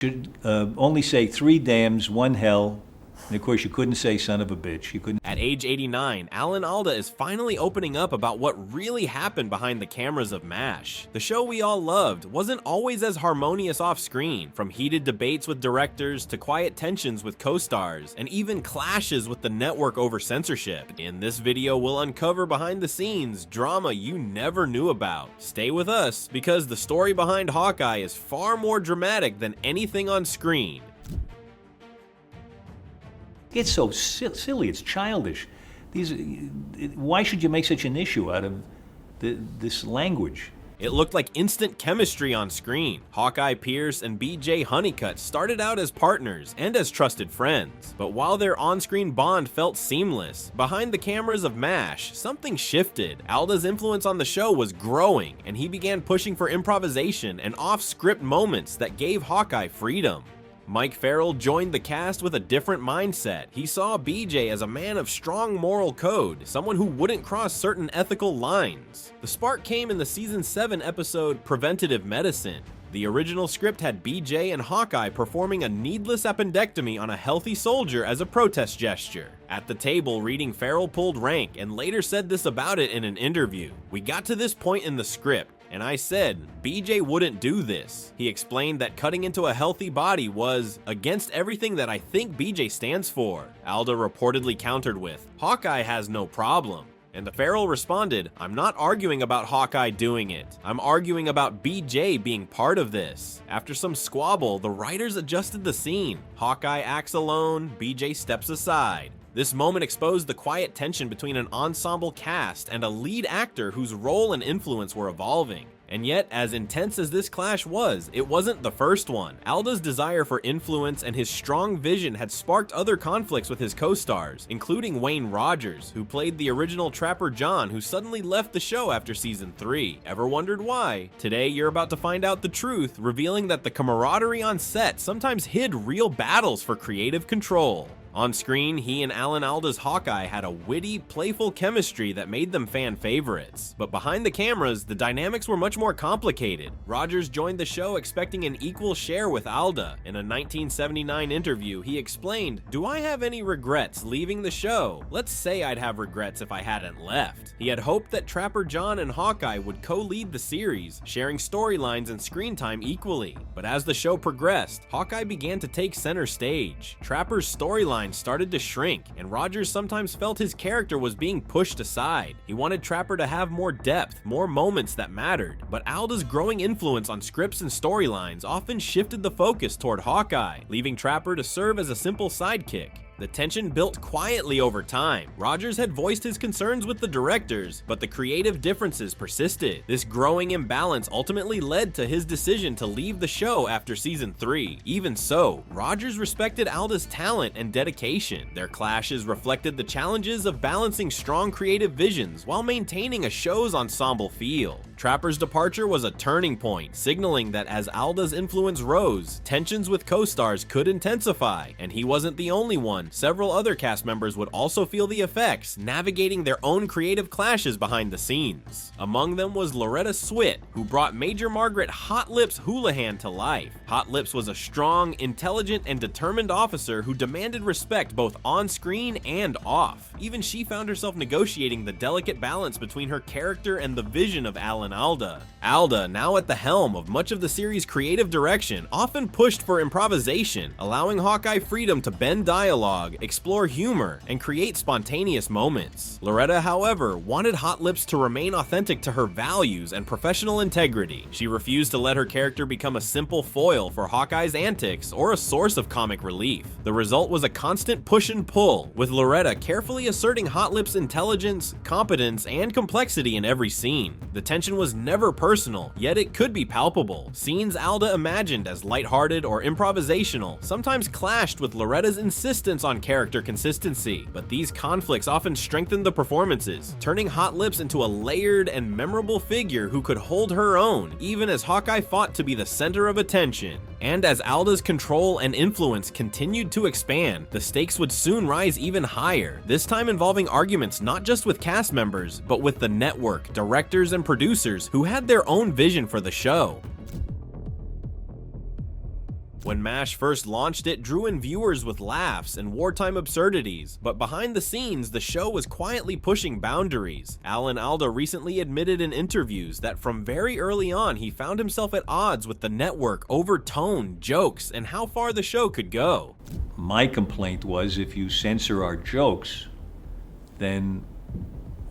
Should only say 3 dams, 1 hell, and of course you couldn't say son of a bitch. You couldn't. At age 89, Alan Alda is finally opening up about what really happened behind the cameras of MASH. The show we all loved wasn't always as harmonious off-screen, from heated debates with directors to quiet tensions with co-stars, and even clashes with the network over censorship. In this video, we'll uncover behind-the-scenes drama you never knew about. Stay with us, because the story behind Hawkeye is far more dramatic than anything on screen. It's so silly, it's childish. Why should you make such an issue out of this language? It looked like instant chemistry on screen. Hawkeye Pierce and BJ Honeycutt started out as partners and as trusted friends. But while their on-screen bond felt seamless, behind the cameras of MASH, something shifted. Alda's influence on the show was growing, and he began pushing for improvisation and off-script moments that gave Hawkeye freedom. Mike Farrell joined the cast with a different mindset. He saw BJ as a man of strong moral code, someone who wouldn't cross certain ethical lines. The spark came in the season 7 episode Preventative Medicine. The original script had BJ and Hawkeye performing a needless appendectomy on a healthy soldier as a protest gesture. At the table reading, Farrell pulled rank and later said this about it in an interview. "We got to this point in the script, and I said, BJ wouldn't do this." He explained that cutting into a healthy body was against everything that I think BJ stands for. Alda reportedly countered with, "Hawkeye has no problem." And the Farrell responded, "I'm not arguing about Hawkeye doing it. I'm arguing about BJ being part of this." After some squabble, the writers adjusted the scene. Hawkeye acts alone, BJ steps aside. This moment exposed the quiet tension between an ensemble cast and a lead actor whose role and influence were evolving. And yet, as intense as this clash was, it wasn't the first one. Alda's desire for influence and his strong vision had sparked other conflicts with his co-stars, including Wayne Rogers, who played the original Trapper John, who suddenly left the show after season 3. Ever wondered why? Today, you're about to find out the truth, revealing that the camaraderie on set sometimes hid real battles for creative control. On screen, he and Alan Alda's Hawkeye had a witty, playful chemistry that made them fan favorites. But behind the cameras, the dynamics were much more complicated. Rogers joined the show expecting an equal share with Alda. In a 1979 interview, he explained, "Do I have any regrets leaving the show? Let's say I'd have regrets if I hadn't left." He had hoped that Trapper John and Hawkeye would co-lead the series, sharing storylines and screen time equally. But as the show progressed, Hawkeye began to take center stage. Trapper's storyline started to shrink, and Rogers sometimes felt his character was being pushed aside. He wanted Trapper to have more depth, more moments that mattered, but Alda's growing influence on scripts and storylines often shifted the focus toward Hawkeye, leaving Trapper to serve as a simple sidekick. The tension built quietly over time. Rogers had voiced his concerns with the directors, but the creative differences persisted. This growing imbalance ultimately led to his decision to leave the show after season 3. Even so, Rogers respected Alda's talent and dedication. Their clashes reflected the challenges of balancing strong creative visions while maintaining a show's ensemble feel. Trapper's departure was a turning point, signaling that as Alda's influence rose, tensions with co-stars could intensify, and he wasn't the only one. Several other cast members would also feel the effects, navigating their own creative clashes behind the scenes. Among them was Loretta Swit, who brought Major Margaret Hot Lips Houlihan to life. Hot Lips was a strong, intelligent, and determined officer who demanded respect both on screen and off. Even she found herself negotiating the delicate balance between her character and the vision of Alan Alda. Alda, now at the helm of much of the series' creative direction, often pushed for improvisation, allowing Hawkeye freedom to bend dialogue, explore humor, and create spontaneous moments. Loretta, however, wanted Hot Lips to remain authentic to her values and professional integrity. She refused to let her character become a simple foil for Hawkeye's antics or a source of comic relief. The result was a constant push and pull, with Loretta carefully asserting Hot Lips' intelligence, competence, and complexity in every scene. The tension was never personal, yet it could be palpable. Scenes Alda imagined as lighthearted or improvisational sometimes clashed with Loretta's insistence on character consistency, but these conflicts often strengthened the performances, turning Hot Lips into a layered and memorable figure who could hold her own, even as Hawkeye fought to be the center of attention. And as Alda's control and influence continued to expand, the stakes would soon rise even higher, this time involving arguments not just with cast members, but with the network, directors, and producers who had their own vision for the show. When MASH first launched, it drew in viewers with laughs and wartime absurdities, but behind the scenes, the show was quietly pushing boundaries. Alan Alda recently admitted in interviews that from very early on, he found himself at odds with the network over tone, jokes, and how far the show could go. My complaint was, if you censor our jokes, then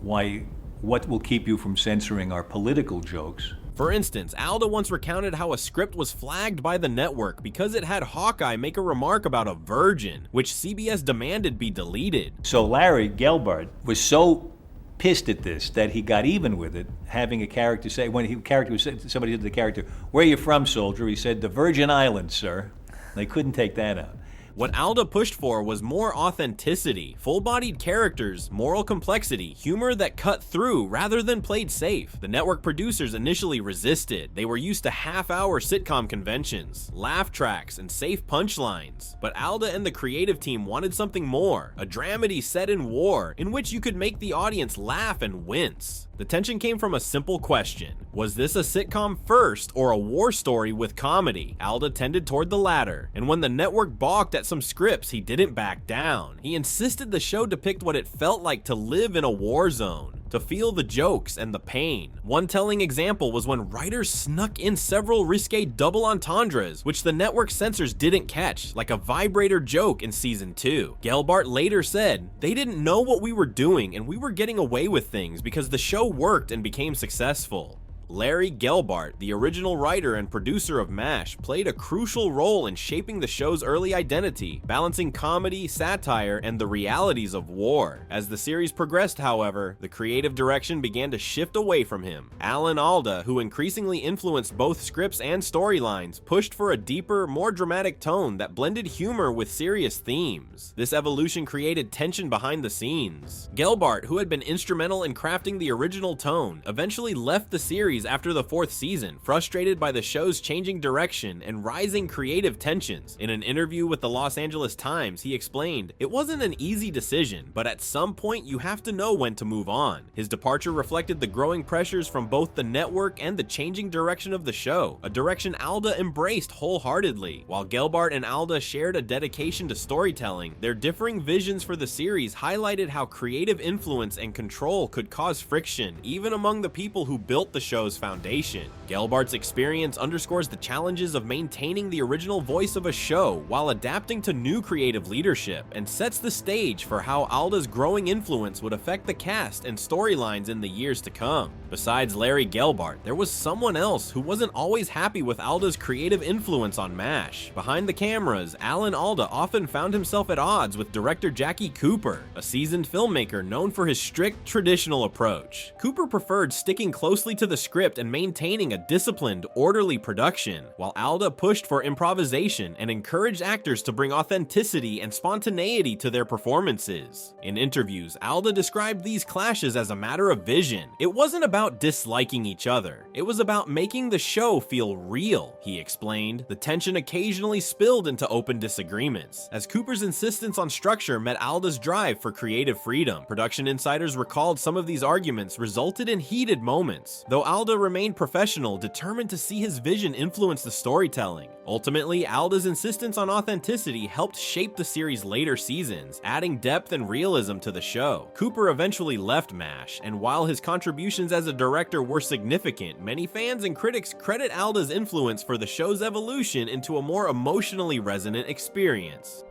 what will keep you from censoring our political jokes? For instance, Alda once recounted how a script was flagged by the network because it had Hawkeye make a remark about a virgin, which CBS demanded be deleted. So Larry Gelbart was so pissed at this that he got even with it, having a character say, somebody said to the character, "Where are you from, soldier?" He said, "The Virgin Islands, sir." They couldn't take that out. What Alda pushed for was more authenticity, full-bodied characters, moral complexity, humor that cut through rather than played safe. The network producers initially resisted. They were used to half-hour sitcom conventions, laugh tracks, and safe punchlines. But Alda and the creative team wanted something more, a dramedy set in war, in which you could make the audience laugh and wince. The tension came from a simple question. Was this a sitcom first or a war story with comedy? Alda tended toward the latter, and when the network balked at some scripts, he didn't back down. He insisted the show depict what it felt like to live in a war zone, to feel the jokes and the pain. One telling example was when writers snuck in several risque double entendres, which the network censors didn't catch, like a vibrator joke in season 2. Gelbart later said, "They didn't know what we were doing and we were getting away with things because the show worked and became successful." Larry Gelbart, the original writer and producer of MASH, played a crucial role in shaping the show's early identity, balancing comedy, satire, and the realities of war. As the series progressed, however, the creative direction began to shift away from him. Alan Alda, who increasingly influenced both scripts and storylines, pushed for a deeper, more dramatic tone that blended humor with serious themes. This evolution created tension behind the scenes. Gelbart, who had been instrumental in crafting the original tone, eventually left the series after the 4th season, frustrated by the show's changing direction and rising creative tensions. In an interview with the Los Angeles Times, he explained, "It wasn't an easy decision, but at some point you have to know when to move on." His departure reflected the growing pressures from both the network and the changing direction of the show, a direction Alda embraced wholeheartedly. While Gelbart and Alda shared a dedication to storytelling, their differing visions for the series highlighted how creative influence and control could cause friction, even among the people who built the show's foundation. Gelbart's experience underscores the challenges of maintaining the original voice of a show while adapting to new creative leadership, and sets the stage for how Alda's growing influence would affect the cast and storylines in the years to come. Besides Larry Gelbart, there was someone else who wasn't always happy with Alda's creative influence on MASH. Behind the cameras, Alan Alda often found himself at odds with director Jackie Cooper, a seasoned filmmaker known for his strict, traditional approach. Cooper preferred sticking closely to the script and maintaining a disciplined, orderly production, while Alda pushed for improvisation and encouraged actors to bring authenticity and spontaneity to their performances. In interviews, Alda described these clashes as a matter of vision. It wasn't about disliking each other, it was about making the show feel real, he explained. The tension occasionally spilled into open disagreements, as Cooper's insistence on structure met Alda's drive for creative freedom. Production insiders recalled some of these arguments resulted in heated moments, though Alda remained professional, determined to see his vision influence the storytelling. Ultimately, Alda's insistence on authenticity helped shape the series' later seasons, adding depth and realism to the show. Cooper eventually left MASH, and while his contributions as a director were significant, many fans and critics credit Alda's influence for the show's evolution into a more emotionally resonant experience.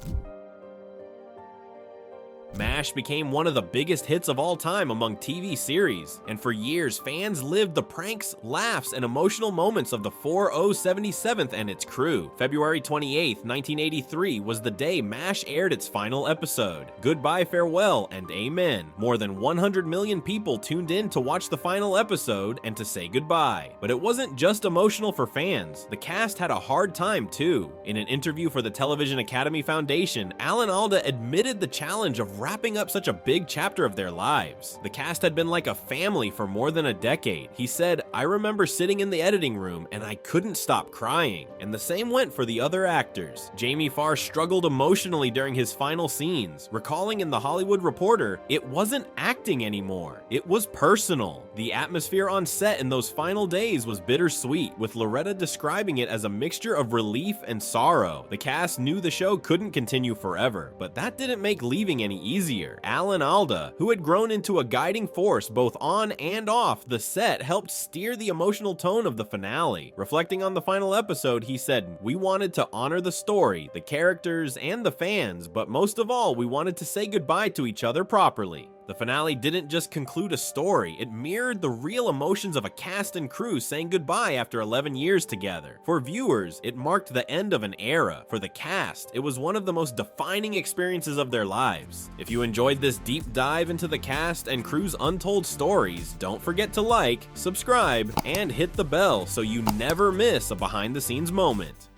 MASH became one of the biggest hits of all time among TV series, and for years fans lived the pranks, laughs, and emotional moments of the 4077th and its crew. February 28, 1983 was the day MASH aired its final episode. Goodbye, farewell, and amen. More than 100 million people tuned in to watch the final episode and to say goodbye. But it wasn't just emotional for fans, the cast had a hard time too. In an interview for the Television Academy Foundation, Alan Alda admitted the challenge of wrapping up such a big chapter of their lives. The cast had been like a family for more than a decade. He said, "I remember sitting in the editing room and I couldn't stop crying." And the same went for the other actors. Jamie Farr struggled emotionally during his final scenes, recalling in The Hollywood Reporter, "It wasn't acting anymore. It was personal." The atmosphere on set in those final days was bittersweet, with Loretta describing it as a mixture of relief and sorrow. The cast knew the show couldn't continue forever, but that didn't make leaving any easier. Alan Alda, who had grown into a guiding force both on and off the set, helped steer the emotional tone of the finale. Reflecting on the final episode, he said, "We wanted to honor the story, the characters, and the fans, but most of all, we wanted to say goodbye to each other properly." The finale didn't just conclude a story, it mirrored the real emotions of a cast and crew saying goodbye after 11 years together. For viewers, it marked the end of an era. For the cast, it was one of the most defining experiences of their lives. If you enjoyed this deep dive into the cast and crew's untold stories, don't forget to like, subscribe, and hit the bell so you never miss a behind-the-scenes moment.